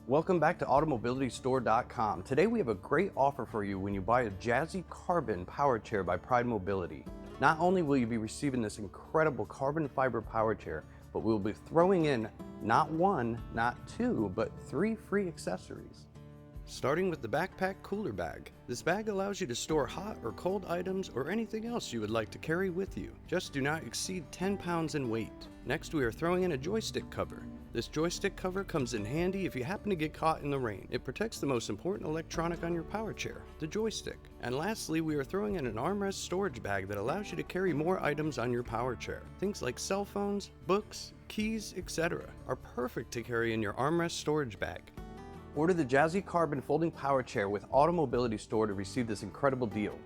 Welcome back to automobilitystore.com. Today we have a great offer for you when you buy a Jazzy Carbon Powerchair by Pride Mobility. Not only will you be receiving this incredible carbon fiber powerchair, but we will be throwing in not one, not two, but 3 free accessories. Starting with the backpack cooler bag. This bag allows you to store hot or cold items or anything else you would like to carry with you. Just do not exceed 10 pounds in weight. Next, we are throwing in a joystick cover. This joystick cover comes in handy if you happen to get caught in the rain. It protects the most important electronic on your power chair, the joystick. And lastly, we are throwing in an armrest storage bag that allows you to carry more items on your power chair. Things like cell phones, books, keys, etc. are perfect to carry in your armrest storage bag. Order the Jazzy Carbon Folding Powerchair with Automobility Store to receive this incredible deal.